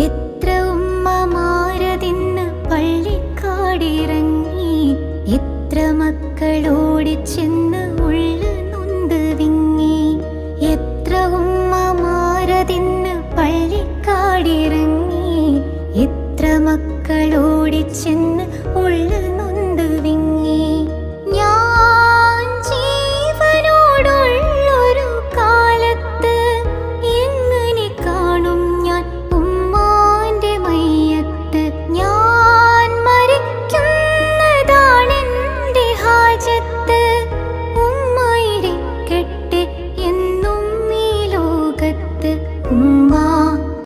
എത്ര ഉമ്മമാരതിന്ന് പള്ളിക്കാടിറങ്ങി, എത്ര മക്കളോടിച്ചെന്ന് ഉള്ള നൊന്ത് വിങ്ങി. എത്ര ഉമ്മമാരതിന്ന് പള്ളിക്കാടിറങ്ങി, എത്ര മക്കളോടിച്ചെന്ന്